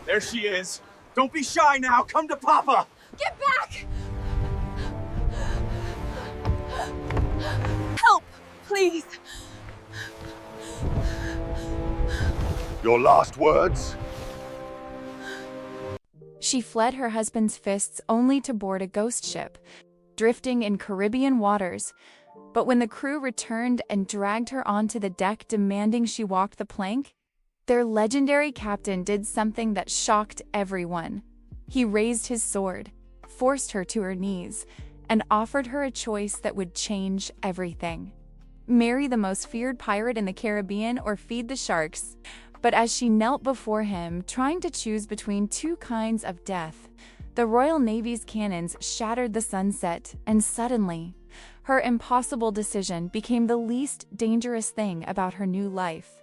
There she is. Don't be shy now. Come to Papa. Get back! Help, please. Your last words? She fled her husband's fists only to board a ghost ship, drifting in Caribbean waters. But when the crew returned and dragged her onto the deck demanding she walk the plank, their legendary captain did something that shocked everyone. He raised his sword, forced her to her knees, and offered her a choice that would change everything. Marry the most feared pirate in the Caribbean or feed the sharks. But as she knelt before him, trying to choose between two kinds of death, the Royal Navy's cannons shattered the sunset, and suddenly, her impossible decision became the least dangerous thing about her new life.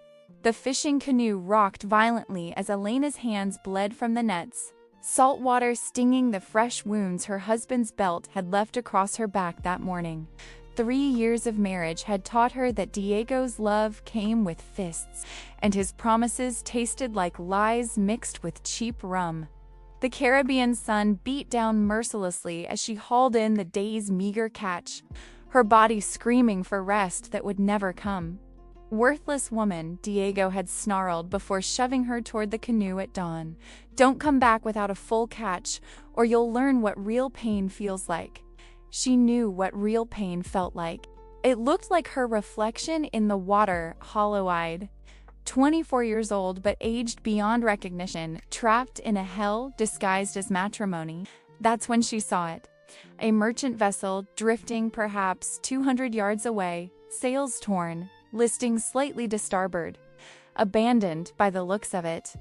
The fishing canoe rocked violently as Elena's hands bled from the nets, salt water stinging the fresh wounds her husband's belt had left across her back that morning. 3 years of marriage had taught her that Diego's love came with fists, and his promises tasted like lies mixed with cheap rum. The Caribbean sun beat down mercilessly as she hauled in the day's meager catch, her body screaming for rest that would never come. "Worthless woman," Diego had snarled before shoving her toward the canoe at dawn. "Don't come back without a full catch, or you'll learn what real pain feels like." She knew what real pain felt like. It looked like her reflection in the water, hollow-eyed. 24 years old but aged beyond recognition, trapped in a hell disguised as matrimony. That's when she saw it. A merchant vessel drifting perhaps 200 yards away, sails torn, listing slightly to starboard. Abandoned by the looks of it.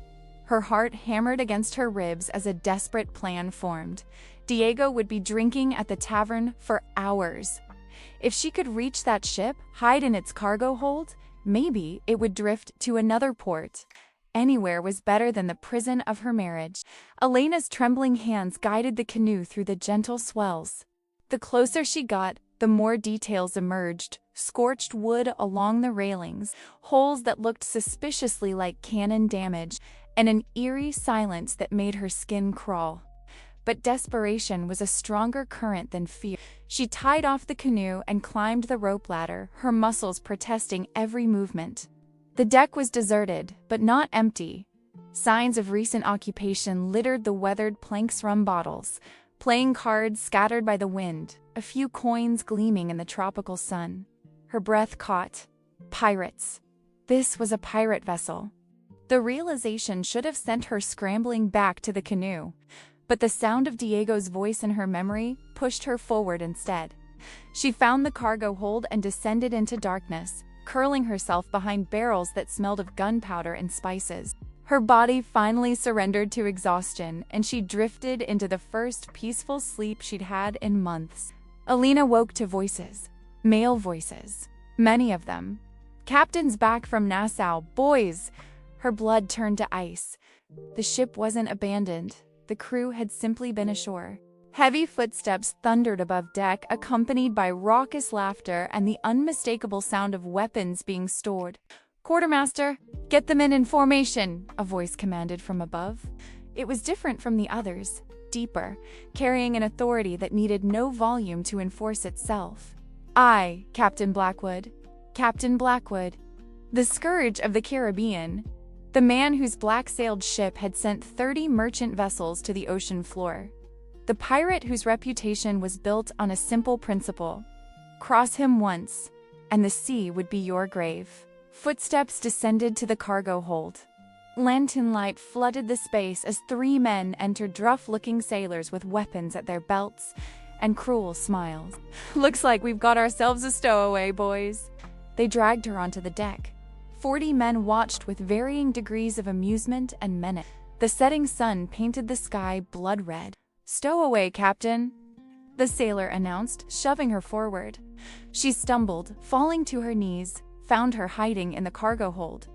Her heart hammered against her ribs as a desperate plan formed. Diego would be drinking at the tavern for hours. If she could reach that ship, hide in its cargo hold, maybe it would drift to another port. Anywhere was better than the prison of her marriage. Elena's trembling hands guided the canoe through the gentle swells. The closer she got, the more details emerged. Scorched wood along the railings, holes that looked suspiciously like cannon damage, and an eerie silence that made her skin crawl. But desperation was a stronger current than fear. She tied off the canoe and climbed the rope ladder, her muscles protesting every movement. The deck was deserted, but not empty. Signs of recent occupation littered the weathered planks' rum bottles, playing cards scattered by the wind, a few coins gleaming in the tropical sun. Her breath caught. Pirates. This was a pirate vessel. The realization should have sent her scrambling back to the canoe, but the sound of Diego's voice in her memory pushed her forward instead. She found the cargo hold and descended into darkness, curling herself behind barrels that smelled of gunpowder and spices. Her body finally surrendered to exhaustion, and she drifted into the first peaceful sleep she'd had in months. Elena woke to voices. Male voices. Many of them. "Captain's back from Nassau, boys!" Her blood turned to ice. The ship wasn't abandoned. The crew had simply been ashore. Heavy footsteps thundered above deck, accompanied by raucous laughter and the unmistakable sound of weapons being stored. "Quartermaster, get the men in formation," a voice commanded from above. It was different from the others, deeper, carrying an authority that needed no volume to enforce itself. "I, Captain Blackwood. Captain Blackwood. The scourge of the Caribbean. The man whose black-sailed ship had sent 30 merchant vessels to the ocean floor. The pirate whose reputation was built on a simple principle. Cross him once, and the sea would be your grave." Footsteps descended to the cargo hold. Lantern light flooded the space as 3 men entered, rough-looking sailors with weapons at their belts and cruel smiles. "Looks like we've got ourselves a stowaway, boys." They dragged her onto the deck. 40 men watched with varying degrees of amusement and menace. The setting sun painted the sky blood red. "Stowaway, Captain," the sailor announced, shoving her forward. She stumbled, falling to her knees, found her hiding in the cargo hold.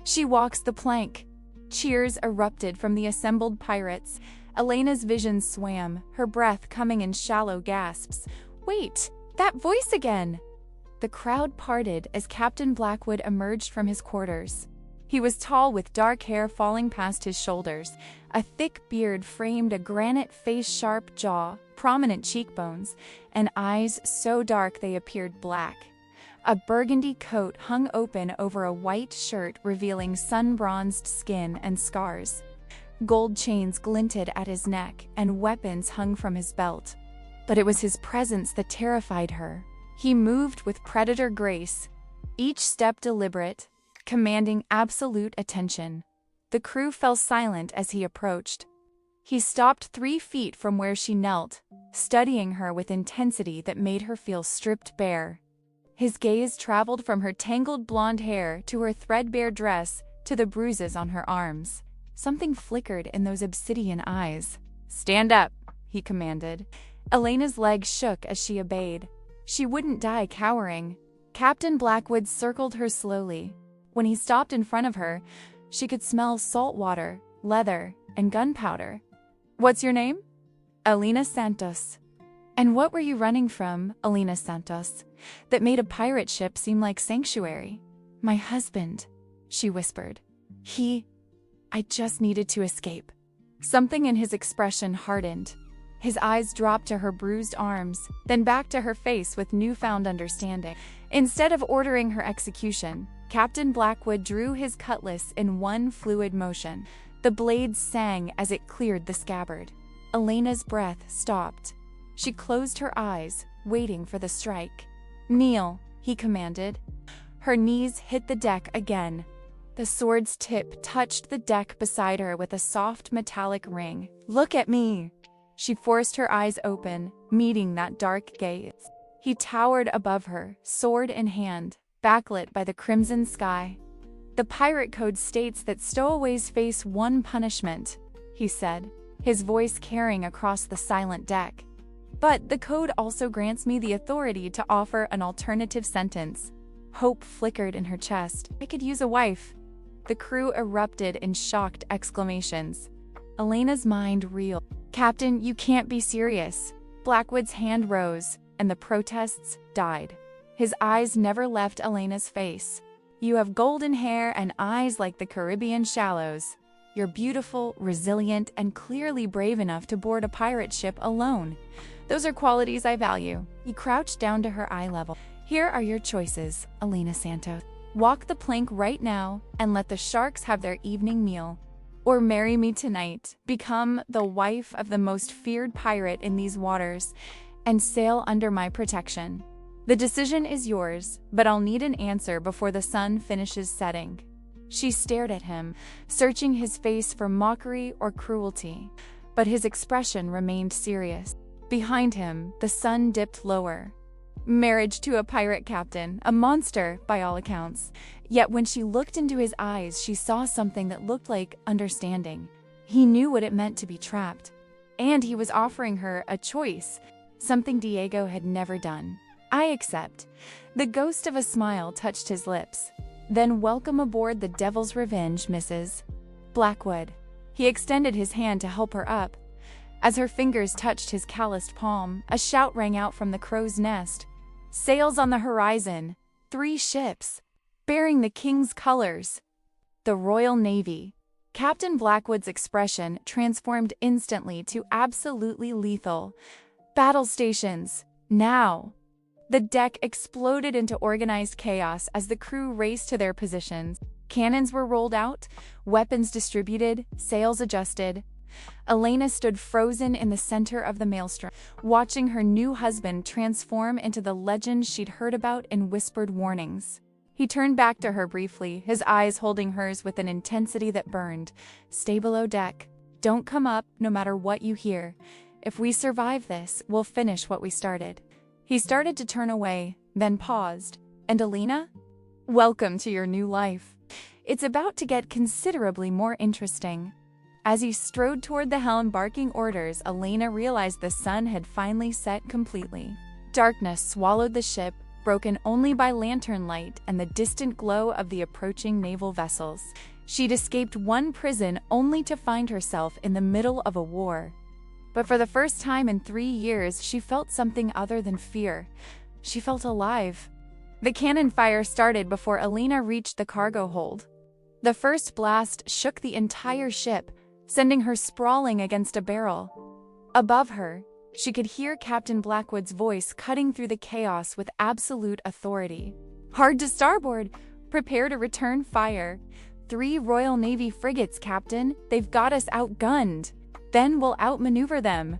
She walks the plank. Cheers erupted from the assembled pirates. Elena's vision swam, her breath coming in shallow gasps. "Wait, that voice again!" The crowd parted as Captain Blackwood emerged from his quarters. He was tall with dark hair falling past his shoulders. A thick beard framed a granite face, sharp jaw, prominent cheekbones, and eyes so dark they appeared black. A burgundy coat hung open over a white shirt, revealing sun-bronzed skin and scars. Gold chains glinted at his neck, and weapons hung from his belt. But it was his presence that terrified her. He moved with predator grace, each step deliberate, commanding absolute attention. The crew fell silent as he approached. He stopped 3 feet from where she knelt, studying her with intensity that made her feel stripped bare. His gaze traveled from her tangled blonde hair to her threadbare dress to the bruises on her arms. Something flickered in those obsidian eyes. "Stand up," he commanded. Elena's legs shook as she obeyed. She wouldn't die cowering. Captain Blackwood circled her slowly. When he stopped in front of her, she could smell salt water, leather, and gunpowder. "What's your name?" "Elena Santos." "And what were you running from, Elena Santos, that made a pirate ship seem like sanctuary?" "My husband," she whispered. I just needed to escape." Something in his expression hardened. His eyes dropped to her bruised arms, then back to her face with newfound understanding. Instead of ordering her execution, Captain Blackwood drew his cutlass in one fluid motion. The blade sang as it cleared the scabbard. Elena's breath stopped. She closed her eyes, waiting for the strike. "Kneel," he commanded. Her knees hit the deck again. The sword's tip touched the deck beside her with a soft metallic ring. "Look at me." She forced her eyes open, meeting that dark gaze. He towered above her, sword in hand, backlit by the crimson sky. "The pirate code states that stowaways face one punishment," he said, his voice carrying across the silent deck. "But the code also grants me the authority to offer an alternative sentence." Hope flickered in her chest. "I could use a wife." The crew erupted in shocked exclamations. Elena's mind reeled. "Captain, you can't be serious." Blackwood's hand rose, and the protests died. His eyes never left Elena's face. "You have golden hair and eyes like the Caribbean shallows. You're beautiful, resilient, and clearly brave enough to board a pirate ship alone. Those are qualities I value." He crouched down to her eye level. "Here are your choices, Elena Santos. Walk the plank right now and let the sharks have their evening meal. Or marry me tonight, become the wife of the most feared pirate in these waters, and sail under my protection. The decision is yours, but I'll need an answer before the sun finishes setting." She stared at him, searching his face for mockery or cruelty, but his expression remained serious. Behind him, the sun dipped lower. Marriage to a pirate captain, a monster by all accounts. Yet when she looked into his eyes, she saw something that looked like understanding. He knew what it meant to be trapped. And he was offering her a choice, something Diego had never done. "I accept." The ghost of a smile touched his lips. "Then welcome aboard the Devil's Revenge, Mrs. Blackwood." He extended his hand to help her up. As her fingers touched his calloused palm, a shout rang out from the crow's nest. "Sails on the horizon! 3 ships! Bearing the king's colors! The Royal Navy!" Captain Blackwood's expression transformed instantly to absolutely lethal. "Battle stations! Now!" The deck exploded into organized chaos as the crew raced to their positions. Cannons were rolled out, weapons distributed, sails adjusted. Elena stood frozen in the center of the maelstrom, watching her new husband transform into the legend she'd heard about in whispered warnings. He turned back to her briefly, his eyes holding hers with an intensity that burned. "Stay below deck. Don't come up, no matter what you hear. If we survive this, we'll finish what we started." He started to turn away, then paused. "And Elena? Welcome to your new life. It's about to get considerably more interesting." As he strode toward the helm barking orders, Elena realized the sun had finally set completely. Darkness swallowed the ship, broken only by lantern light and the distant glow of the approaching naval vessels. She'd escaped one prison only to find herself in the middle of a war. But for the first time in 3 years, she felt something other than fear. She felt alive. The cannon fire started before Elena reached the cargo hold. The first blast shook the entire ship, sending her sprawling against a barrel. Above her, she could hear Captain Blackwood's voice cutting through the chaos with absolute authority. "Hard to starboard! Prepare to return fire. 3 Royal Navy frigates, Captain. They've got us outgunned. Then we'll outmaneuver them."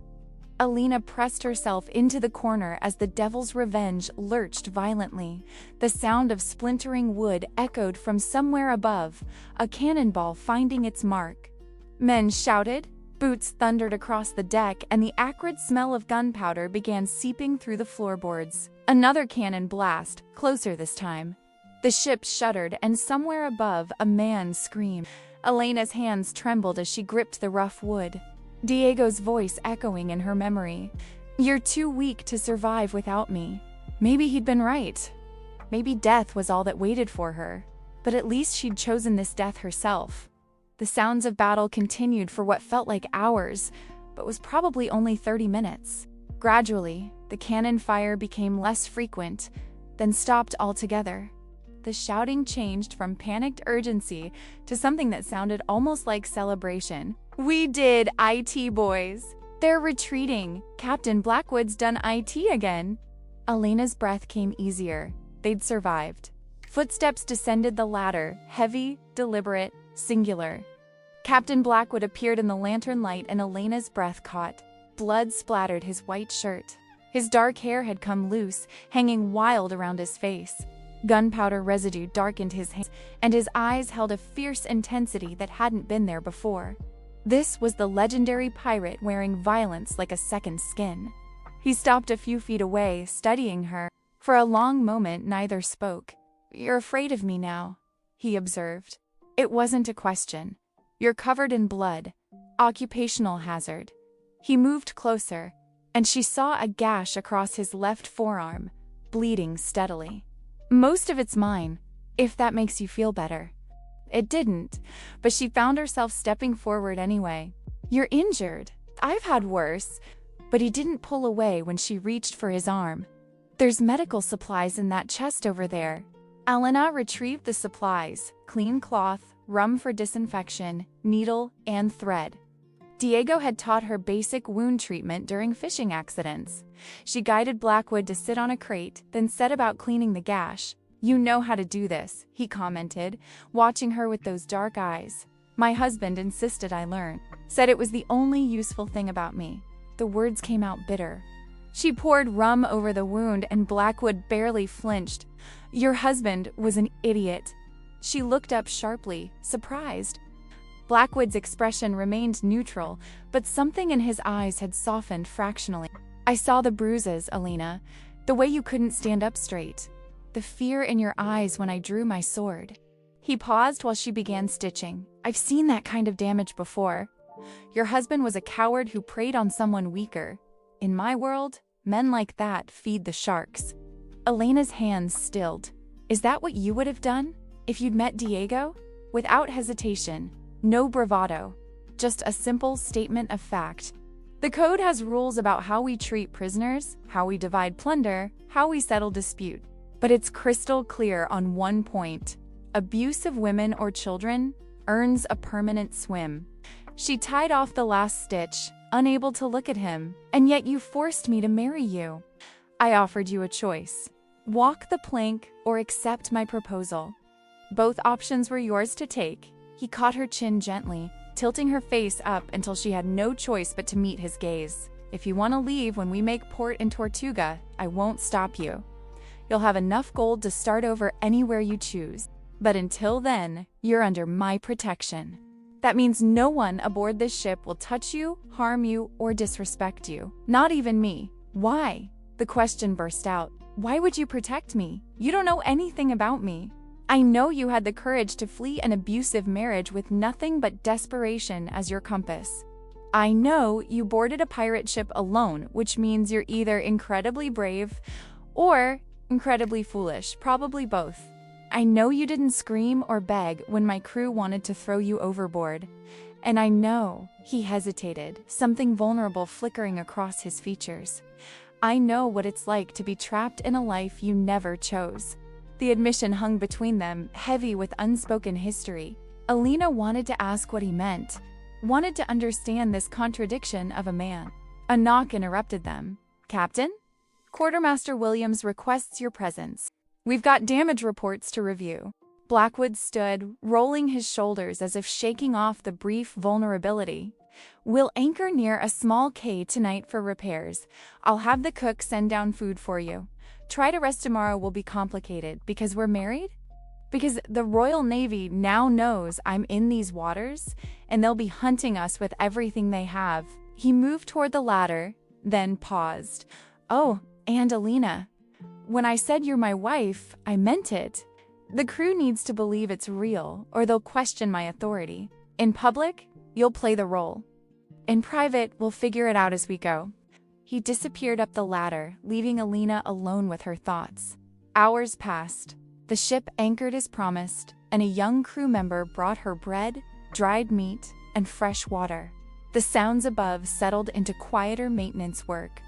Alina pressed herself into the corner as the Devil's Revenge lurched violently. The sound of splintering wood echoed from somewhere above, a cannonball finding its mark. Men shouted, boots thundered across the deck, and the acrid smell of gunpowder began seeping through the floorboards. Another cannon blast, closer this time. The ship shuddered, and somewhere above, a man screamed. Elena's hands trembled as she gripped the rough wood. Diego's voice echoing in her memory. "You're too weak to survive without me." Maybe he'd been right. Maybe death was all that waited for her. But at least she'd chosen this death herself. The sounds of battle continued for what felt like hours, but was probably only 30 minutes. Gradually, the cannon fire became less frequent, then stopped altogether. The shouting changed from panicked urgency to something that sounded almost like celebration. "We did, IT boys! They're retreating! Captain Blackwood's done IT again!" Elena's breath came easier. They'd survived. Footsteps descended the ladder, heavy, deliberate, singular. Captain Blackwood appeared in the lantern light, and Elena's breath caught. Blood splattered his white shirt. His dark hair had come loose, hanging wild around his face. Gunpowder residue darkened his hands, and his eyes held a fierce intensity that hadn't been there before. This was the legendary pirate wearing violence like a second skin. He stopped a few feet away, studying her. For a long moment, neither spoke. "You're afraid of me now," he observed. It wasn't a question. "You're covered in blood. Occupational hazard." He moved closer, and she saw a gash across his left forearm, bleeding steadily. "Most of it's mine, if that makes you feel better." It didn't, but she found herself stepping forward anyway. "You're injured. I've had worse." But he didn't pull away when she reached for his arm. "There's medical supplies in that chest over there." Elena retrieved the supplies: clean cloth, rum for disinfection, needle, and thread. Diego had taught her basic wound treatment during fishing accidents. She guided Blackwood to sit on a crate, then set about cleaning the gash. "You know how to do this," he commented, watching her with those dark eyes. "My husband insisted I learn. Said it was the only useful thing about me." The words came out bitter. She poured rum over the wound, and Blackwood barely flinched. "Your husband was an idiot." She looked up sharply, surprised. Blackwood's expression remained neutral, but something in his eyes had softened fractionally. "I saw the bruises, Alina. The way you couldn't stand up straight. The fear in your eyes when I drew my sword." He paused while she began stitching. "I've seen that kind of damage before. Your husband was a coward who preyed on someone weaker. In my world, men like that feed the sharks." Elena's hands stilled. "Is that what you would have done if you'd met Diego?" Without hesitation. No bravado, just a simple statement of fact. "The code has rules about how we treat prisoners, how we divide plunder, how we settle dispute. But it's crystal clear on one point. Abuse of women or children earns a permanent swim." She tied off the last stitch, unable to look at him. "And yet you forced me to marry you. I offered you a choice. Walk the plank or accept my proposal. Both options were yours to take." He caught her chin gently, tilting her face up until she had no choice but to meet his gaze. "If you want to leave when we make port in Tortuga, I won't stop you. You'll have enough gold to start over anywhere you choose. But until then, you're under my protection. That means no one aboard this ship will touch you, harm you, or disrespect you. Not even me." "Why?" The question burst out. "Why would you protect me? You don't know anything about me. I know you had the courage to flee an abusive marriage with nothing but desperation as your compass. I know you boarded a pirate ship alone, which means you're either incredibly brave or incredibly foolish, probably both. I know you didn't scream or beg when my crew wanted to throw you overboard. And I know," he hesitated, something vulnerable flickering across his features. "I know what it's like to be trapped in a life you never chose." The admission hung between them, heavy with unspoken history. Alina wanted to ask what he meant, wanted to understand this contradiction of a man. A knock interrupted them. Captain? Quartermaster Williams requests your presence. We've got damage reports to review. Blackwood stood, rolling his shoulders as if shaking off the brief vulnerability. We'll anchor near a small quay tonight for repairs. I'll have the cook send down food for you. Try to rest tomorrow will be complicated because we're married? Because the Royal Navy now knows I'm in these waters and they'll be hunting us with everything they have. He moved toward the ladder, then paused. Oh, and Alina. When I said you're my wife, I meant it. The crew needs to believe it's real, or they'll question my authority. In public, you'll play the role. In private, we'll figure it out as we go. He disappeared up the ladder, leaving Alina alone with her thoughts. Hours passed. The ship anchored as promised, and a young crew member brought her bread, dried meat, and fresh water. The sounds above settled into quieter maintenance work.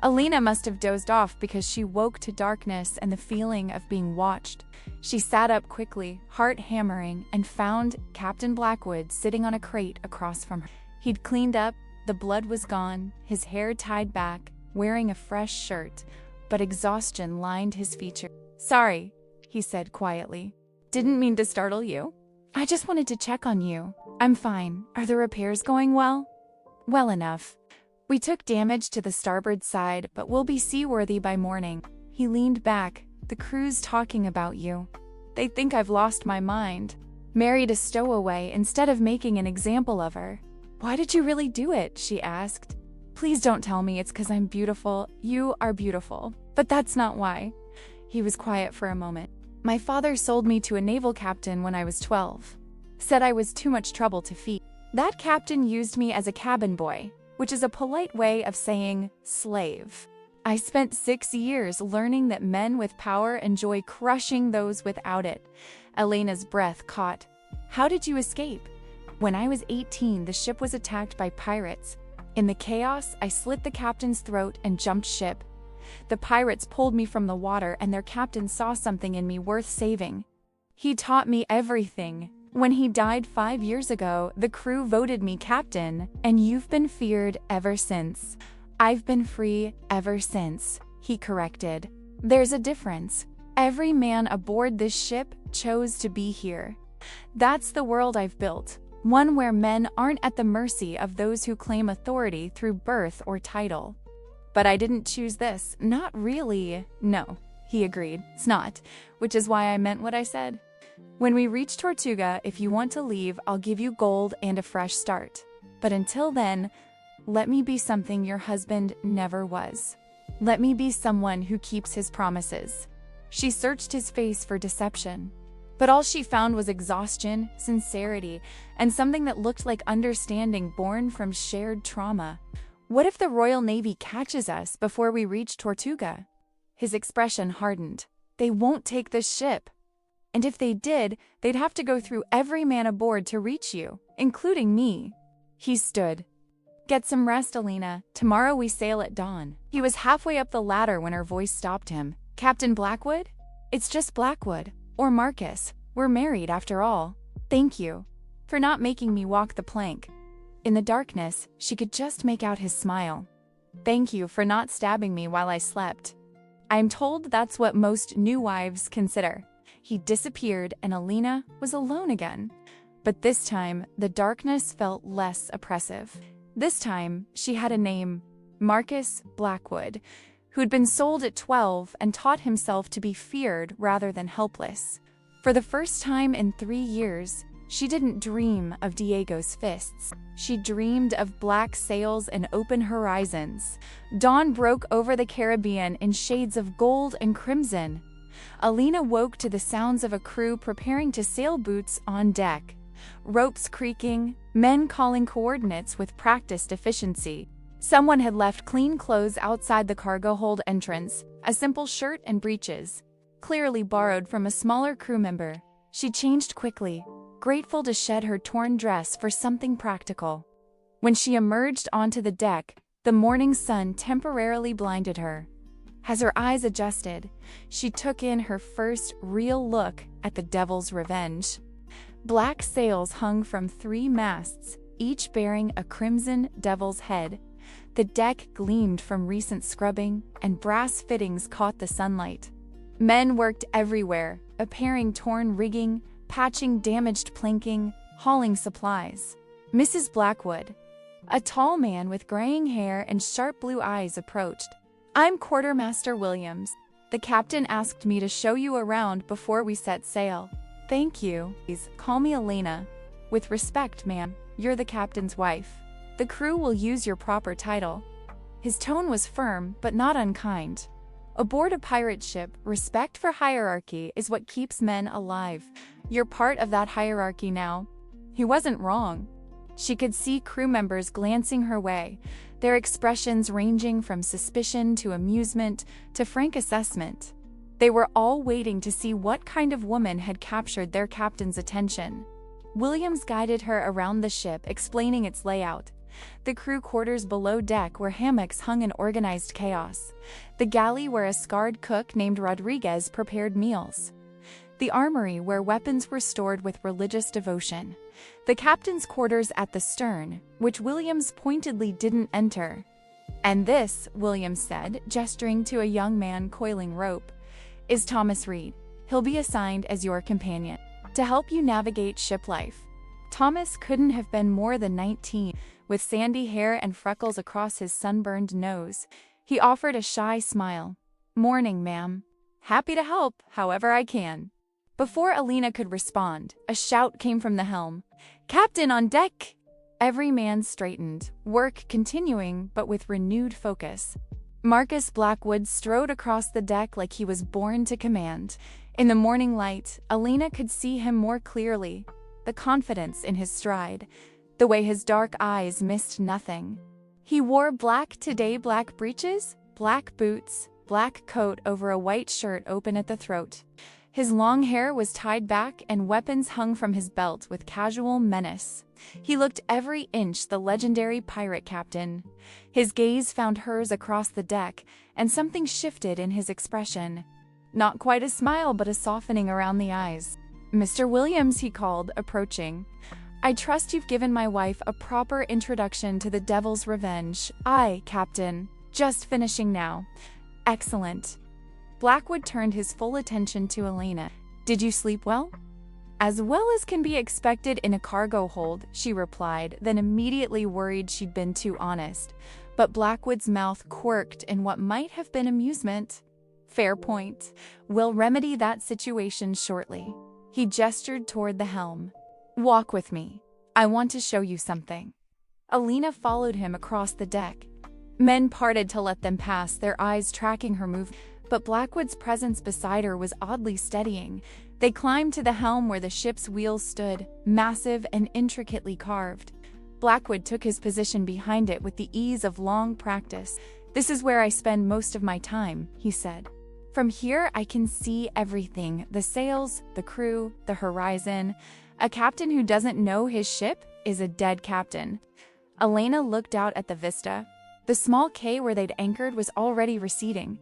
Alina must have dozed off because she woke to darkness and the feeling of being watched. She sat up quickly, heart hammering, and found Captain Blackwood sitting on a crate across from her. He'd cleaned up, the blood was gone, his hair tied back, wearing a fresh shirt, but exhaustion lined his features. Sorry, he said quietly. Didn't mean to startle you. I just wanted to check on you. I'm fine. Are the repairs going well? Well enough. We took damage to the starboard side, but we'll be seaworthy by morning. He leaned back. The crew's talking about you. They think I've lost my mind. Married a stowaway instead of making an example of her. Why did you really do it? She asked. Please don't tell me it's because I'm beautiful. You are beautiful. But that's not why. He was quiet for a moment. My father sold me to a naval captain when I was 12. Said I was too much trouble to feed. That captain used me as a cabin boy, which is a polite way of saying slave. I spent 6 years learning that men with power enjoy crushing those without it. Elena's breath caught. How did you escape? When I was 18, the ship was attacked by pirates. In the chaos, I slit the captain's throat and jumped ship. The pirates pulled me from the water and their captain saw something in me worth saving. He taught me everything. When he died 5 years ago, the crew voted me captain, and you've been feared ever since. I've been free ever since, he corrected. There's a difference. Every man aboard this ship chose to be here. That's the world I've built, one where men aren't at the mercy of those who claim authority through birth or title. But I didn't choose this, not really. No, he agreed, it's not, which is why I meant what I said. When we reach Tortuga, if you want to leave, I'll give you gold and a fresh start. But until then, let me be something your husband never was. Let me be someone who keeps his promises. She searched his face for deception, but all she found was exhaustion, sincerity, and something that looked like understanding born from shared trauma. What if the Royal Navy catches us before we reach Tortuga? His expression hardened. They won't take this ship. And if they did, they'd have to go through every man aboard to reach you, including me. He stood. Get some rest, Alina. Tomorrow we sail at dawn. He was halfway up the ladder when her voice stopped him. Captain Blackwood? It's just Blackwood. Or Marcus. We're married after all. Thank you for not making me walk the plank. In the darkness, she could just make out his smile. Thank you for not stabbing me while I slept. I'm told that's what most new wives consider. He disappeared and Alina was alone again. But this time, the darkness felt less oppressive. This time, she had a name, Marcus Blackwood, who'd been sold at 12 and taught himself to be feared rather than helpless. For the first time in 3 years, she didn't dream of Diego's fists. She dreamed of black sails and open horizons. Dawn broke over the Caribbean in shades of gold and crimson. Alina woke to the sounds of a crew preparing to sail, boots on deck, ropes creaking, men calling coordinates with practiced efficiency. Someone had left clean clothes outside the cargo hold entrance, a simple shirt and breeches, clearly borrowed from a smaller crew member. She changed quickly, grateful to shed her torn dress for something practical. When she emerged onto the deck, the morning sun temporarily blinded her. As her eyes adjusted, she took in her first real look at the Devil's Revenge. Black sails hung from 3 masts, each bearing a crimson devil's head. The deck gleamed from recent scrubbing, and brass fittings caught the sunlight. Men worked everywhere, repairing torn rigging, patching damaged planking, hauling supplies. Mrs. Blackwood, a tall man with graying hair and sharp blue eyes, approached. "I'm Quartermaster Williams. The captain asked me to show you around before we set sail." "Thank you. Please call me Elena." "With respect, ma'am, you're the captain's wife. The crew will use your proper title." His tone was firm, but not unkind. Aboard a pirate ship, respect for hierarchy is what keeps men alive. You're part of that hierarchy now. He wasn't wrong. She could see crew members glancing her way, their expressions ranging from suspicion to amusement to frank assessment. They were all waiting to see what kind of woman had captured their captain's attention. Williams guided her around the ship, explaining its layout. The crew quarters below deck where hammocks hung in organized chaos. The galley where a scarred cook named Rodriguez prepared meals. The armory where weapons were stored with religious devotion. The captain's quarters at the stern, which Williams pointedly didn't enter. "And this," Williams said, gesturing to a young man coiling rope, "is Thomas Reed. He'll be assigned as your companion to help you navigate ship life." Thomas couldn't have been more than 19, with sandy hair and freckles across his sunburned nose. He offered a shy smile. "Morning, ma'am. Happy to help, however I can." Before Alina could respond, a shout came from the helm. "Captain on deck!" Every man straightened, work continuing but with renewed focus. Marcus Blackwood strode across the deck like he was born to command. In the morning light, Alina could see him more clearly. The confidence in his stride, the way his dark eyes missed nothing. He wore black today black breeches, black boots, black coat over a white shirt open at the throat. His long hair was tied back and weapons hung from his belt with casual menace. He looked every inch the legendary pirate captain. His gaze found hers across the deck, and something shifted in his expression. Not quite a smile, but a softening around the eyes. "Mr. Williams," he called, approaching. "I trust you've given my wife a proper introduction to the Devil's Revenge." "Aye, Captain. Just finishing now." "Excellent." Blackwood turned his full attention to Elena. "Did you sleep well?" "As well as can be expected in a cargo hold," she replied, then immediately worried she'd been too honest. But Blackwood's mouth quirked in what might have been amusement. "Fair point. We'll remedy that situation shortly." He gestured toward the helm. "Walk with me. I want to show you something." Alina followed him across the deck. Men parted to let them pass, their eyes tracking her movement. But Blackwood's presence beside her was oddly steadying. They climbed to the helm where the ship's wheels stood, massive and intricately carved. Blackwood took his position behind it with the ease of long practice. "This is where I spend most of my time," he said. "From here I can see everything, the sails, the crew, the horizon. A captain who doesn't know his ship is a dead captain." Elena looked out at the vista. The small quay where they'd anchored was already receding.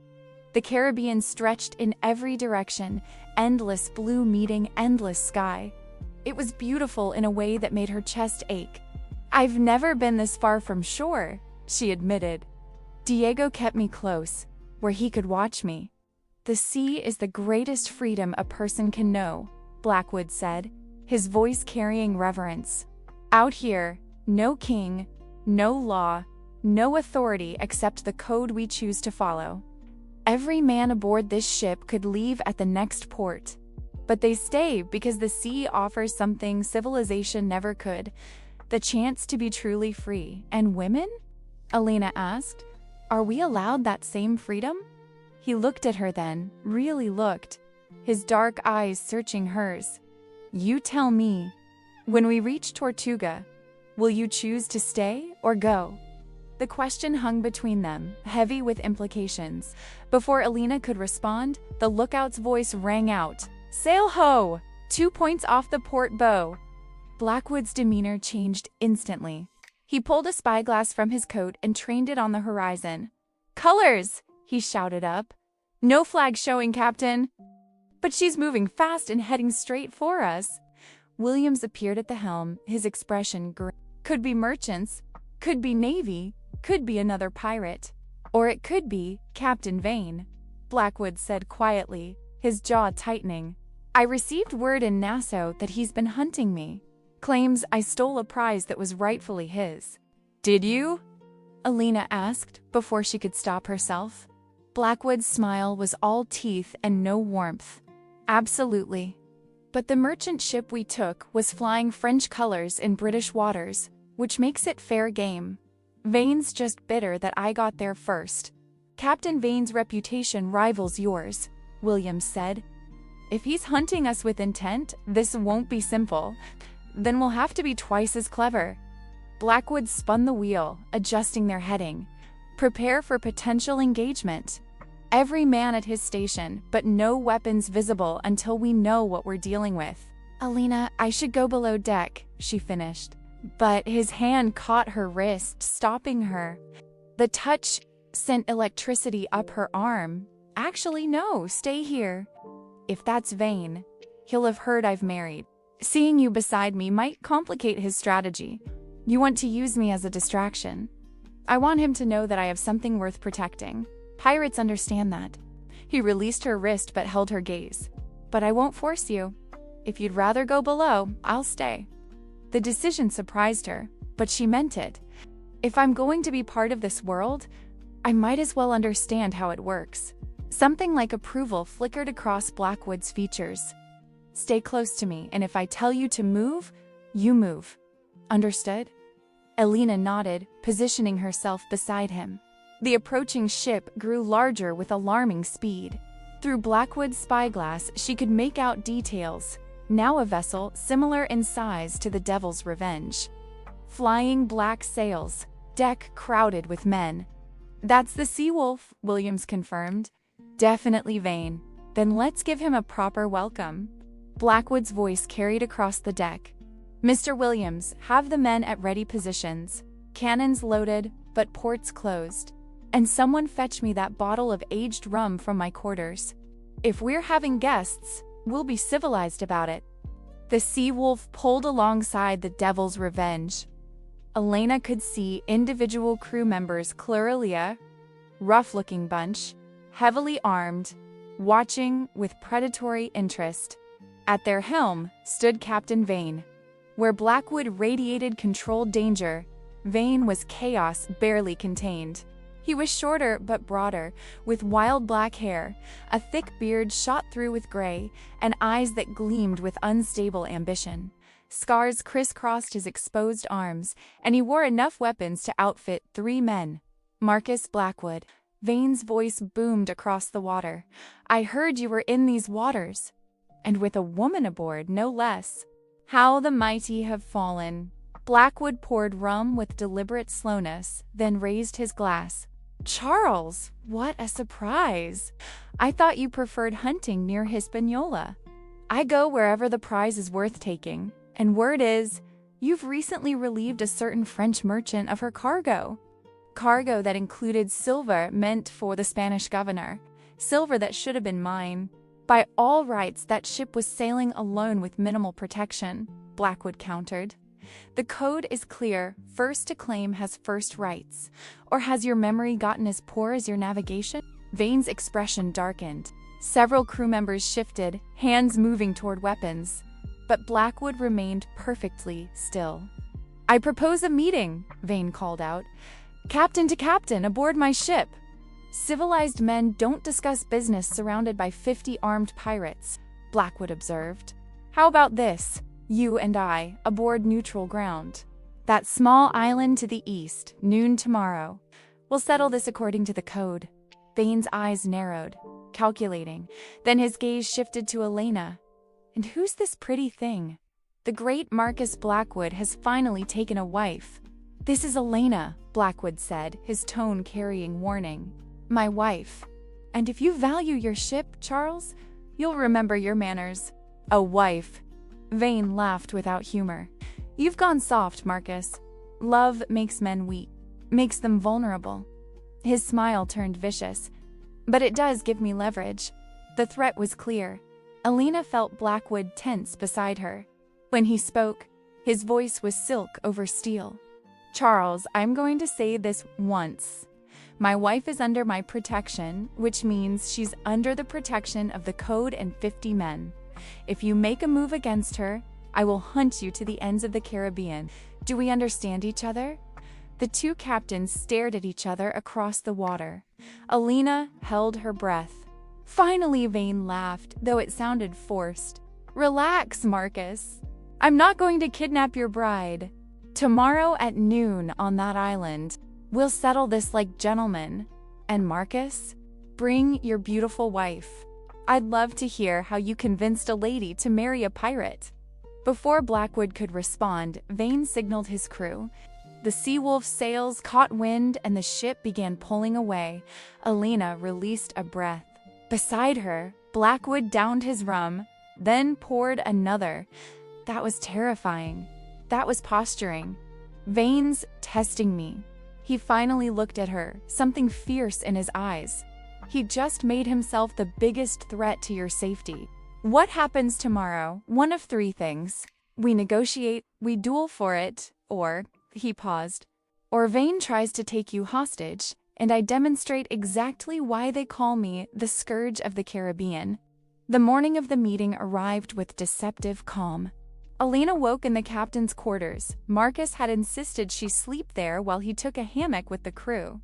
The Caribbean stretched in every direction, endless blue meeting endless sky. It was beautiful in a way that made her chest ache. "I've never been this far from shore," she admitted. "Diego kept me close, where he could watch me." "The sea is the greatest freedom a person can know," Blackwood said, his voice carrying reverence. "Out here, no king, no law, no authority except the code we choose to follow. Every man aboard this ship could leave at the next port. But they stay because the sea offers something civilization never could, the chance to be truly free. And women?" Elena asked. "Are we allowed that same freedom?" He looked at her then, really looked, his dark eyes searching hers. "You tell me. When we reach Tortuga, will you choose to stay or go?" The question hung between them, heavy with implications. Before Elena could respond, the lookout's voice rang out. "Sail ho! 2 points off the port bow." Blackwood's demeanor changed instantly. He pulled a spyglass from his coat and trained it on the horizon. "Colors!" he shouted up. "No flag showing, Captain." "But she's moving fast and heading straight for us." Williams appeared at the helm, his expression grim. Could be merchants, could be navy, could be another pirate. Or it could be Captain Vane, Blackwood said quietly, his jaw tightening. I received word in Nassau that he's been hunting me. Claims I stole a prize that was rightfully his. Did you? Alina asked before she could stop herself. Blackwood's smile was all teeth and no warmth. Absolutely. But the merchant ship we took was flying French colors in British waters, which makes it fair game. Vane's just bitter that I got there first. Captain Vane's reputation rivals yours, Williams said. If he's hunting us with intent, this won't be simple. Then we'll have to be twice as clever. Blackwood spun the wheel, adjusting their heading. Prepare for potential engagement. Every man at his station, but no weapons visible until we know what we're dealing with. Alina, I should go below deck, she finished. But his hand caught her wrist, stopping her. The touch sent electricity up her arm. Actually, no, stay here. If that's Vane, he'll have heard I've married. Seeing you beside me might complicate his strategy. You want to use me as a distraction. I want him to know that I have something worth protecting. Pirates understand that. He released her wrist but held her gaze. But I won't force you. If you'd rather go below, I'll stay. The decision surprised her, but she meant it. If I'm going to be part of this world, I might as well understand how it works. Something like approval flickered across Blackwood's features. Stay close to me, and if I tell you to move, you move. Understood? Alina nodded, positioning herself beside him. The approaching ship grew larger with alarming speed. Through Blackwood's spyglass, she could make out details. Now a vessel similar in size to the Devil's Revenge. Flying black sails, deck crowded with men. That's the Seawolf, Williams confirmed. Definitely Vane. Then let's give him a proper welcome. Blackwood's voice carried across the deck. Mr. Williams, have the men at ready positions. Cannons loaded, but ports closed. And someone fetch me that bottle of aged rum from my quarters. If we're having guests, we'll be civilized about it. The Seawolf pulled alongside the Devil's Revenge. Alina could see individual crew members clearly, a rough-looking bunch, heavily armed, watching with predatory interest. At their helm stood Captain Vane. Where Blackwood radiated controlled danger, Vane was chaos barely contained. He was shorter but broader, with wild black hair, a thick beard shot through with gray, and eyes that gleamed with unstable ambition. Scars crisscrossed his exposed arms, and he wore enough weapons to outfit 3 men. Marcus Blackwood. Vane's voice boomed across the water. I heard you were in these waters. And with a woman aboard, no less. How the mighty have fallen. Blackwood poured rum with deliberate slowness, then raised his glass. Charles, what a surprise! I thought you preferred hunting near Hispaniola. I go wherever the prize is worth taking, and word is, you've recently relieved a certain French merchant of her cargo. Cargo that included silver meant for the Spanish governor, silver that should have been mine. By all rights, that ship was sailing alone with minimal protection, Blackwood countered. The code is clear, first to claim has first rights. Or has your memory gotten as poor as your navigation? Vane's expression darkened. Several crew members shifted, hands moving toward weapons. But Blackwood remained perfectly still. I propose a meeting, Vane called out. Captain to captain, aboard my ship. Civilized men don't discuss business surrounded by 50 armed pirates, Blackwood observed. How about this? You and I, aboard neutral ground. That small island to the east, noon tomorrow. We'll settle this according to the code. Vane's eyes narrowed, calculating. Then his gaze shifted to Elena. And who's this pretty thing? The great Marcus Blackwood has finally taken a wife. This is Elena, Blackwood said, his tone carrying warning. My wife. And if you value your ship, Charles, you'll remember your manners. A wife. Vane laughed without humor. You've gone soft, Marcus. Love makes men weak, makes them vulnerable. His smile turned vicious. But it does give me leverage. The threat was clear. Alina felt Blackwood tense beside her. When he spoke, his voice was silk over steel. Charles, I'm going to say this once. My wife is under my protection, which means she's under the protection of the code and 50 men. If you make a move against her, I will hunt you to the ends of the Caribbean. Do we understand each other? The two captains stared at each other across the water. Alina held her breath. Finally, Vane laughed, though it sounded forced. Relax, Marcus. I'm not going to kidnap your bride. Tomorrow at noon on that island, we'll settle this like gentlemen. And Marcus, bring your beautiful wife. I'd love to hear how you convinced a lady to marry a pirate. Before Blackwood could respond, Vane signaled his crew. The Seawolf's sails caught wind and the ship began pulling away. Alina released a breath. Beside her, Blackwood downed his rum, then poured another. That was terrifying. That was posturing. Vane's testing me. He finally looked at her, something fierce in his eyes. He just made himself the biggest threat to your safety. What happens tomorrow? One of three things. We negotiate, we duel for it, or, he paused, or Vane tries to take you hostage, and I demonstrate exactly why they call me the Scourge of the Caribbean. The morning of the meeting arrived with deceptive calm. Alina woke in the captain's quarters. Marcus had insisted she sleep there while he took a hammock with the crew.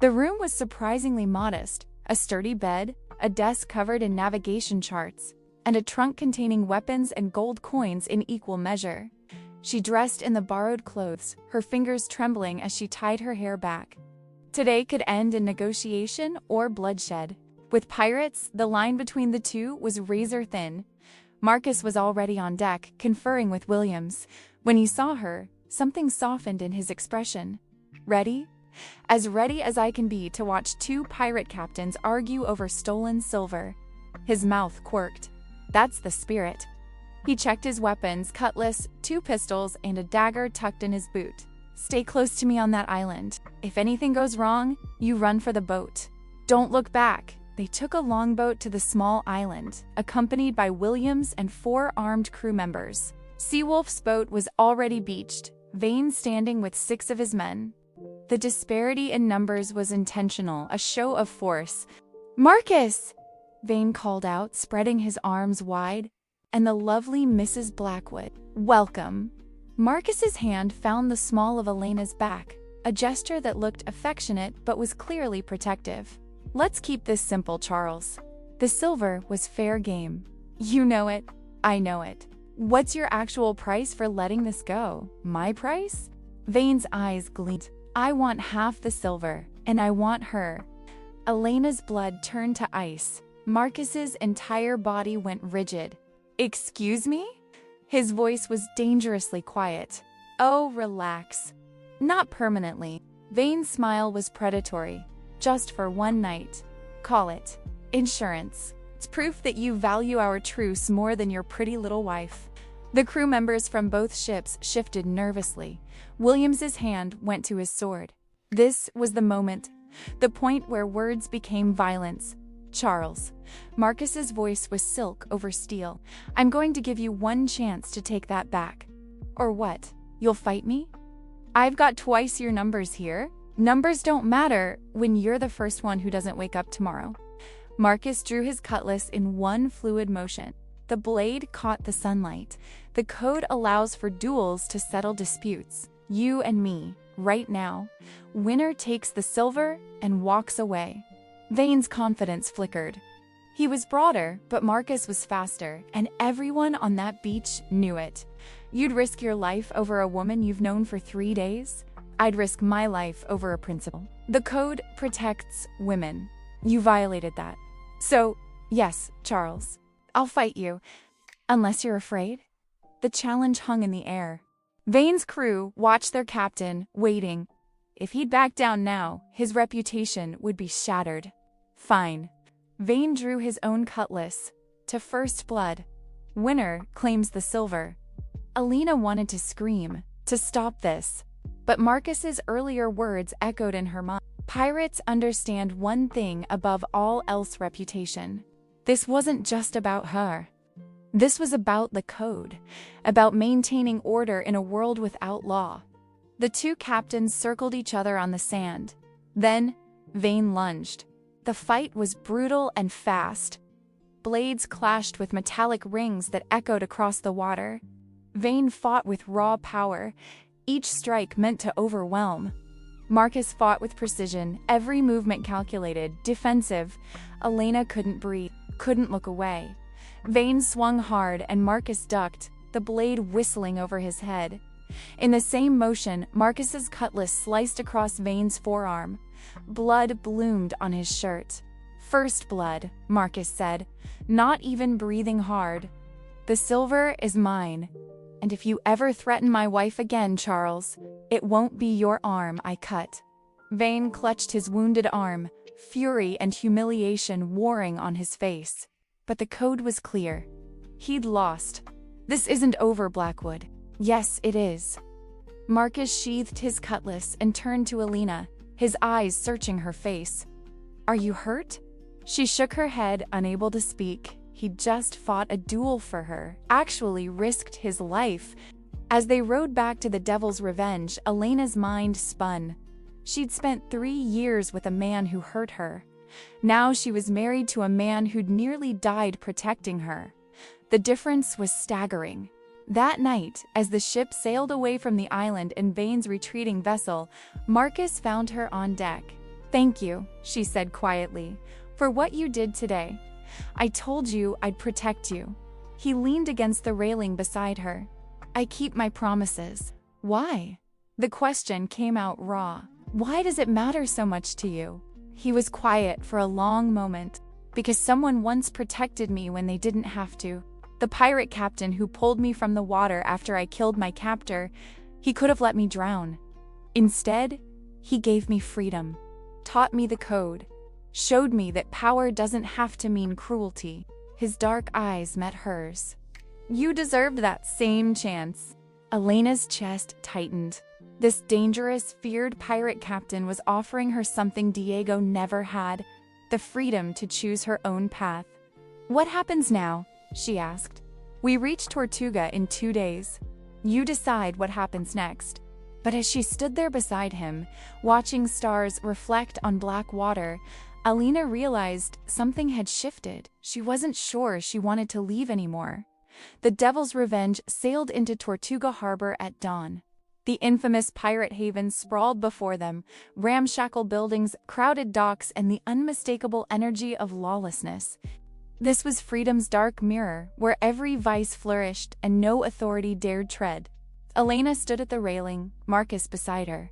The room was surprisingly modest. A sturdy bed, a desk covered in navigation charts, and a trunk containing weapons and gold coins in equal measure. She dressed in the borrowed clothes, her fingers trembling as she tied her hair back. Today could end in negotiation or bloodshed. With pirates, the line between the two was razor thin. Marcus was already on deck, conferring with Williams. When he saw her, something softened in his expression. Ready? As ready as I can be to watch two pirate captains argue over stolen silver. His mouth quirked. That's the spirit. He checked his weapons, cutlass, 2 pistols, and a dagger tucked in his boot. Stay close to me on that island. If anything goes wrong, you run for the boat. Don't look back. They took a longboat to the small island, accompanied by Williams and 4 armed crew members. Seawolf's boat was already beached, Vane standing with 6 of his men. The disparity in numbers was intentional, a show of force. Marcus! Vane called out, spreading his arms wide. And the lovely Mrs. Blackwood. Welcome. Marcus's hand found the small of Elena's back, a gesture that looked affectionate but was clearly protective. Let's keep this simple, Charles. The silver was fair game. You know it. I know it. What's your actual price for letting this go? My price? Vane's eyes gleamed. I want half the silver, and I want her. Elena's blood turned to ice. Marcus's entire body went rigid. Excuse me? His voice was dangerously quiet. Oh, relax. Not permanently. Vane's smile was predatory. Just for one night. Call it insurance. It's proof that you value our truce more than your pretty little wife. The crew members from both ships shifted nervously. Williams's hand went to his sword. This was the moment, the point where words became violence. Charles. Marcus's voice was silk over steel. I'm going to give you one chance to take that back. Or what? You'll fight me? I've got twice your numbers here. Numbers don't matter when you're the first one who doesn't wake up tomorrow. Marcus drew his cutlass in one fluid motion. The blade caught the sunlight. The code allows for duels to settle disputes. You and me, right now. Winner takes the silver and walks away. Vane's confidence flickered. He was broader, but Marcus was faster, and everyone on that beach knew it. You'd risk your life over a woman you've known for 3 days? I'd risk my life over a principle. The code protects women. You violated that. So, yes, Charles, I'll fight you. Unless you're afraid? The challenge hung in the air. Vane's crew watched their captain, waiting. If he'd back down now, his reputation would be shattered. Fine. Vane drew his own cutlass. To first blood. Winner claims the silver. Alina wanted to scream, to stop this. But Marcus's earlier words echoed in her mind. Pirates understand one thing above all else: reputation. This wasn't just about her. This was about the code, about maintaining order in a world without law. The two captains circled each other on the sand. Then, Vane lunged. The fight was brutal and fast. Blades clashed with metallic rings that echoed across the water. Vane fought with raw power, each strike meant to overwhelm. Marcus fought with precision, every movement calculated, defensive. Elena couldn't breathe, couldn't look away. Vane swung hard and Marcus ducked, the blade whistling over his head. In the same motion, Marcus's cutlass sliced across Vane's forearm. Blood bloomed on his shirt. "First blood," Marcus said, not even breathing hard. "The silver is mine. And if you ever threaten my wife again, Charles, it won't be your arm I cut." Vane clutched his wounded arm, fury and humiliation warring on his face. But the code was clear. He'd lost. "This isn't over, Blackwood." "Yes, it is." Marcus sheathed his cutlass and turned to Elena, his eyes searching her face. "Are you hurt?" She shook her head, unable to speak. He'd just fought a duel for her, actually risked his life. As they rode back to the Devil's Revenge, Elena's mind spun. She'd spent 3 years with a man who hurt her. Now she was married to a man who'd nearly died protecting her. The difference was staggering. That night, as the ship sailed away from the island in Vane's retreating vessel, Marcus found her on deck. "Thank you," she said quietly, "for what you did today. I told you I'd protect you." He leaned against the railing beside her. "I keep my promises." "Why?" The question came out raw. "Why does it matter so much to you?" He was quiet for a long moment. "Because someone once protected me when they didn't have to. The pirate captain who pulled me from the water after I killed my captor, he could have let me drown. Instead, he gave me freedom, taught me the code, showed me that power doesn't have to mean cruelty." His dark eyes met hers. "You deserved that same chance." Elena's chest tightened. This dangerous, feared pirate captain was offering her something Diego never had, the freedom to choose her own path. "What happens now?" she asked. "We reach Tortuga in 2 days. You decide what happens next." But as she stood there beside him, watching stars reflect on black water, Elena realized something had shifted. She wasn't sure she wanted to leave anymore. The Devil's Revenge sailed into Tortuga Harbor at dawn. The infamous pirate haven sprawled before them, ramshackle buildings, crowded docks, and the unmistakable energy of lawlessness. This was freedom's dark mirror, where every vice flourished and no authority dared tread. Elena stood at the railing, Marcus beside her.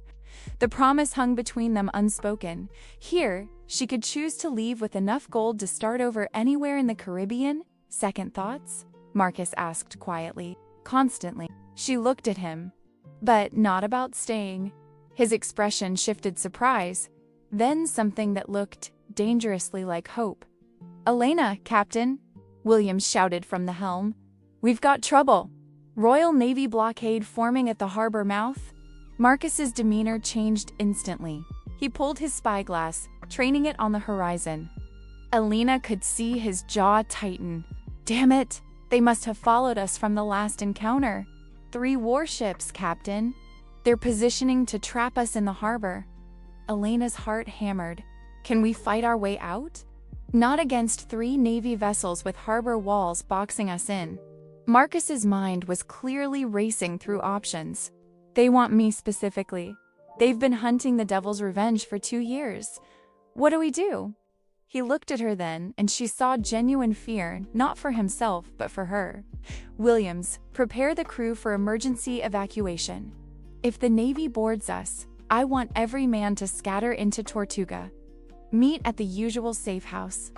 The promise hung between them unspoken. Here, she could choose to leave with enough gold to start over anywhere in the Caribbean. "Second thoughts?" Marcus asked quietly. "Constantly." She looked at him. "But not about staying." His expression shifted surprise, then something that looked dangerously like hope. "Elena, Captain," Williams shouted from the helm. "We've got trouble. Royal Navy blockade forming at the harbor mouth." Marcus's demeanor changed instantly. He pulled his spyglass, training it on the horizon. Elena could see his jaw tighten. "Damn it! They must have followed us from the last encounter. 3 warships, Captain. They're positioning to trap us in the harbor." Elena's heart hammered. "Can we fight our way out?" "Not against 3 Navy vessels with harbor walls boxing us in." Marcus's mind was clearly racing through options. "They want me specifically. They've been hunting the Devil's Revenge for 2 years. What do we do?" He looked at her then, and she saw genuine fear, not for himself, but for her. "Williams, prepare the crew for emergency evacuation. If the Navy boards us, I want every man to scatter into Tortuga. Meet at the usual safe house."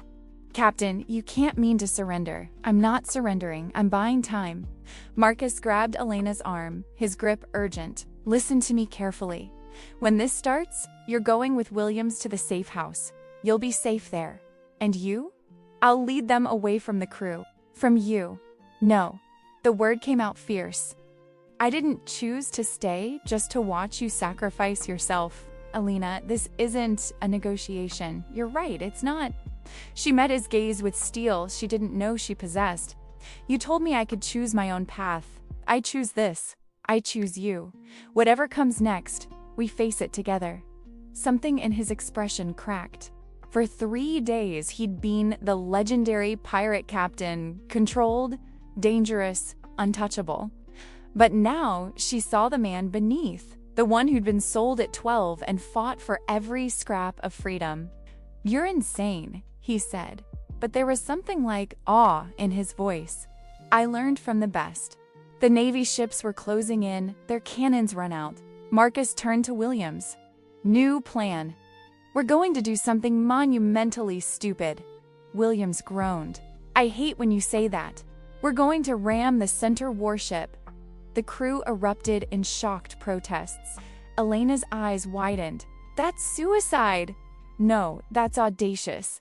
"Captain, you can't mean to surrender." "I'm not surrendering. I'm buying time." Marcus grabbed Elena's arm, his grip urgent. "Listen to me carefully. When this starts, you're going with Williams to the safe house. You'll be safe there. And you? I'll lead them away from the crew." "From you." "No." The word came out fierce. "I didn't choose to stay just to watch you sacrifice yourself. Elena, this isn't a negotiation. You're right, it's not." She met his gaze with steel she didn't know she possessed. You told me I could choose my own path. I choose this. I choose you. Whatever comes next, we face it together." Something in his expression cracked. For 3 days, he'd been the legendary pirate captain, controlled, dangerous, untouchable. But now she saw the man beneath, the one who'd been sold at 12 and fought for every scrap of freedom. "You're insane," he said, but there was something like awe in his voice. "I learned from the best." The Navy ships were closing in, their cannons run out. Marcus turned to Williams. "New plan. We're going to do something monumentally stupid." Williams groaned. "I hate when you say that. We're going to ram the center warship." The crew erupted in shocked protests. Elena's eyes widened. "That's suicide." "No, that's audacious."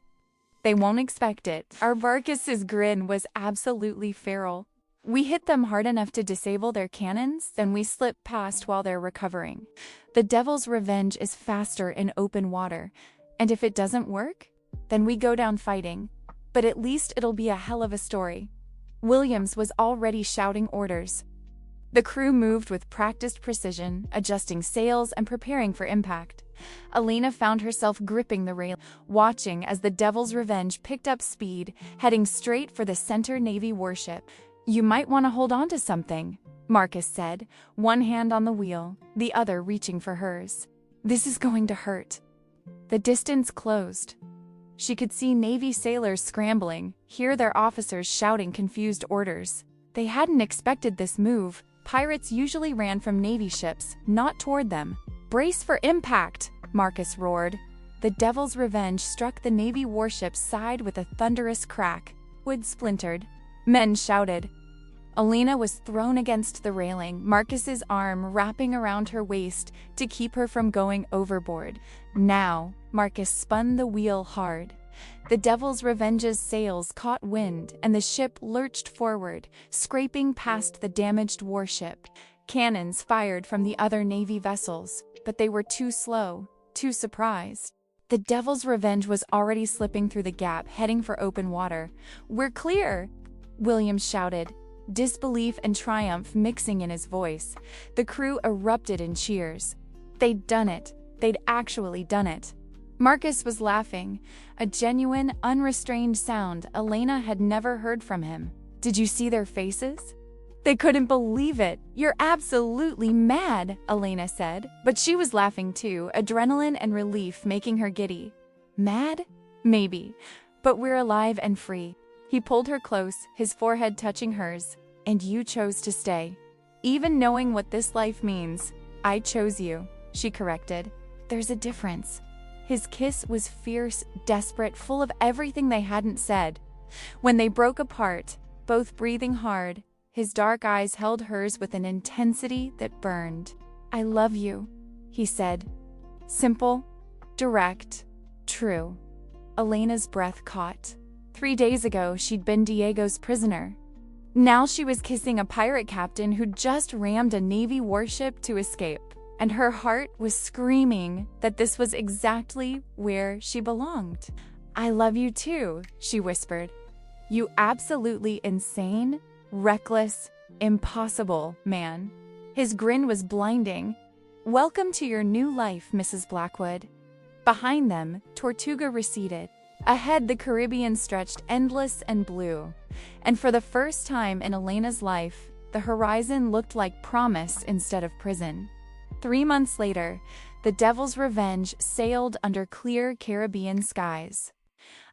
"They won't expect it." Our Marcus's grin was absolutely feral. "We hit them hard enough to disable their cannons, then we slip past while they're recovering. The Devil's Revenge is faster in open water, and if it doesn't work, then we go down fighting. But at least it'll be a hell of a story." Williams was already shouting orders. The crew moved with practiced precision, adjusting sails and preparing for impact. Elena found herself gripping the rail, watching as the Devil's Revenge picked up speed, heading straight for the center Navy warship. "You might want to hold on to something," Marcus said, one hand on the wheel, the other reaching for hers. "This is going to hurt." The distance closed. She could see Navy sailors scrambling, hear their officers shouting confused orders. They hadn't expected this move. Pirates usually ran from Navy ships, not toward them. "Brace for impact," Marcus roared. The Devil's Revenge struck the Navy warship's side with a thunderous crack. Wood splintered. Men shouted. Elena was thrown against the railing, Marcus's arm wrapping around her waist to keep her from going overboard. Now, Marcus spun the wheel hard. The Devil's Revenge's sails caught wind, and the ship lurched forward, scraping past the damaged warship. Cannons fired from the other Navy vessels, but they were too slow, too surprised. The Devil's Revenge was already slipping through the gap, heading for open water. "We're clear!" Williams shouted, disbelief and triumph mixing in his voice. The crew erupted in cheers. They'd done it. They'd actually done it. Marcus was laughing, a genuine, unrestrained sound Elena had never heard from him. "Did you see their faces?" They couldn't believe it. "You're absolutely mad," Elena said. But she was laughing too, adrenaline and relief making her giddy. "Mad? Maybe. But we're alive and free." He pulled her close, his forehead touching hers. "And you chose to stay. Even knowing what this life means, I chose you," she corrected. "There's a difference." His kiss was fierce, desperate, full of everything they hadn't said. When they broke apart, both breathing hard, his dark eyes held hers with an intensity that burned. "I love you," he said. Simple, direct, true. Elena's breath caught. 3 days ago, she'd been Diego's prisoner. Now she was kissing a pirate captain who'd just rammed a Navy warship to escape. And her heart was screaming that this was exactly where she belonged. "I love you too," she whispered. "You absolutely insane, reckless, impossible man." His grin was blinding. "Welcome to your new life, Mrs. Blackwood." Behind them, Tortuga receded. Ahead, the Caribbean stretched endless and blue. And for the first time in Elena's life, the horizon looked like promise instead of prison. 3 months later, the Devil's Revenge sailed under clear Caribbean skies.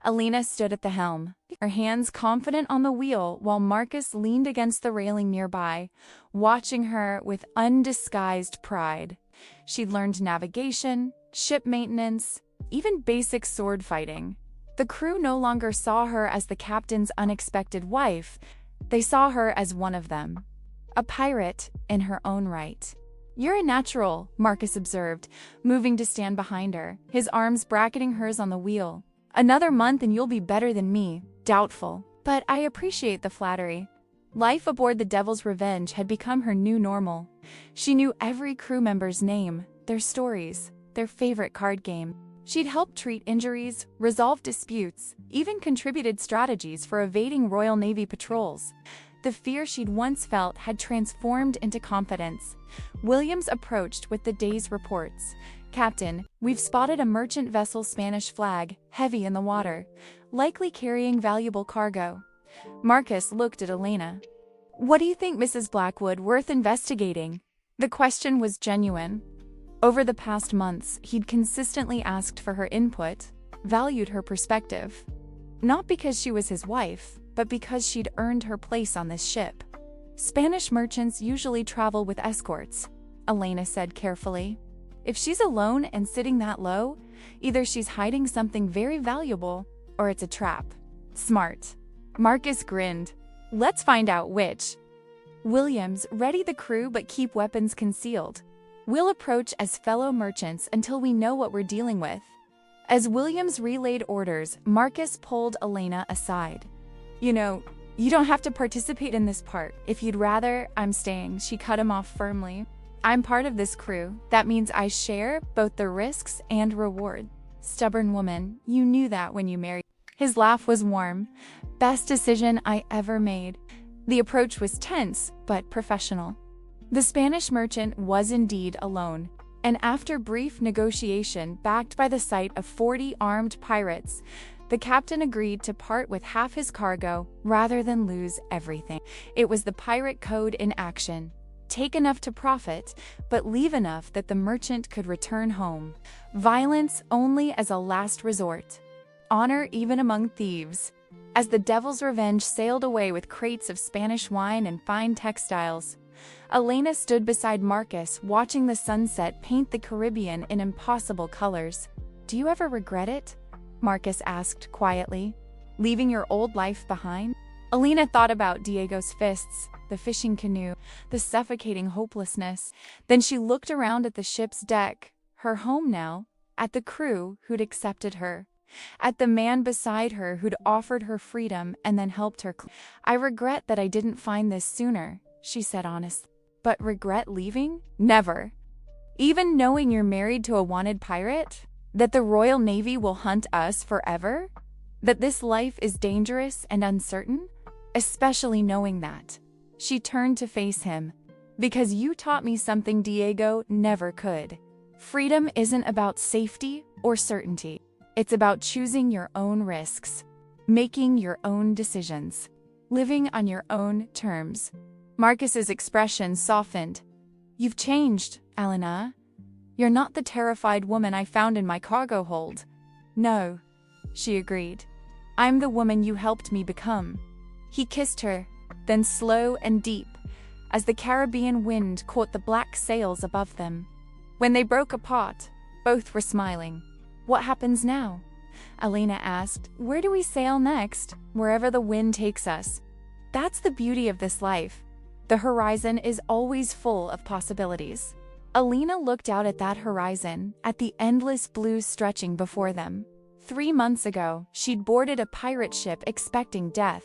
Elena stood at the helm, her hands confident on the wheel while Marcus leaned against the railing nearby, watching her with undisguised pride. She'd learned navigation, ship maintenance, even basic sword fighting. The crew no longer saw her as the captain's unexpected wife. They saw her as one of them, a pirate in her own right. "You're a natural," Marcus observed, moving to stand behind her, his arms bracketing hers on the wheel. "Another month and you'll be better than me." Doubtful. "But I appreciate the flattery." Life aboard the Devil's Revenge had become her new normal. She knew every crew member's name, their stories, their favorite card game. She'd helped treat injuries, resolve disputes, even contributed strategies for evading Royal Navy patrols. The fear she'd once felt had transformed into confidence. Williams approached with the day's reports. "Captain, we've spotted a merchant vessel's Spanish flag, heavy in the water, likely carrying valuable cargo." Marcus looked at Elena. "What do you think, Mrs. Blackwood, worth investigating?" The question was genuine. Over the past months, he'd consistently asked for her input, valued her perspective. Not because she was his wife, but because she'd earned her place on this ship. "Spanish merchants usually travel with escorts," Elena said carefully. "If she's alone and sitting that low, either she's hiding something very valuable or it's a trap." "Smart." Marcus grinned. "Let's find out which." Williams, "Ready the crew but keep weapons concealed. We'll approach as fellow merchants until we know what we're dealing with." As Williams relayed orders, Marcus pulled Elena aside. "You know, you don't have to participate in this part. If you'd rather, I'm staying," she cut him off firmly. "I'm part of this crew. That means I share both the risks and reward." "Stubborn woman, you knew that when you married." His laugh was warm. "Best decision I ever made." The approach was tense, but professional. The Spanish merchant was indeed alone, and after brief negotiation backed by the sight of 40 armed pirates, the captain agreed to part with half his cargo rather than lose everything. It was the pirate code in action. Take enough to profit, but leave enough that the merchant could return home. Violence only as a last resort. Honor even among thieves. As the Devil's Revenge sailed away with crates of Spanish wine and fine textiles, Elena stood beside Marcus, watching the sunset paint the Caribbean in impossible colors. "Do you ever regret it?" Marcus asked quietly. "Leaving your old life behind?" Elena thought about Diego's fists, the fishing canoe, the suffocating hopelessness. Then she looked around at the ship's deck, her home now, at the crew who'd accepted her, at the man beside her who'd offered her freedom and then helped her. "I regret that I didn't find this sooner," she said honestly. "But regret leaving? Never. Even knowing you're married to a wanted pirate? That the Royal Navy will hunt us forever? That this life is dangerous and uncertain? Especially knowing that." She turned to face him. "Because you taught me something Diego never could. Freedom isn't about safety or certainty. It's about choosing your own risks, making your own decisions, living on your own terms." Marcus's expression softened. "You've changed, Elena. You're not the terrified woman I found in my cargo hold." "No," she agreed. "I'm the woman you helped me become." He kissed her, then slow and deep, as the Caribbean wind caught the black sails above them. When they broke apart, both were smiling. "What happens now?" Elena asked. "Where do we sail next?" "Wherever the wind takes us." That's the beauty of this life. The horizon is always full of possibilities. Elena looked out at that horizon, at the endless blue stretching before them. 3 months ago, she'd boarded a pirate ship expecting death.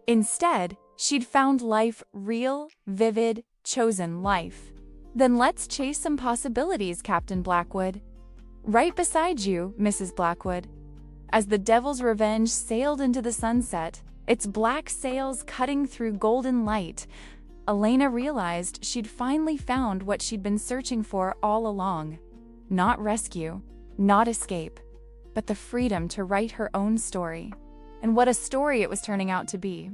Instead, she'd found life real, vivid, chosen life. "Then let's chase some possibilities, Captain Blackwood." "Right beside you, Mrs. Blackwood." As the Devil's Revenge sailed into the sunset, its black sails cutting through golden light, Elena realized she'd finally found what she'd been searching for all along. Not rescue, not escape, but the freedom to write her own story. And what a story it was turning out to be.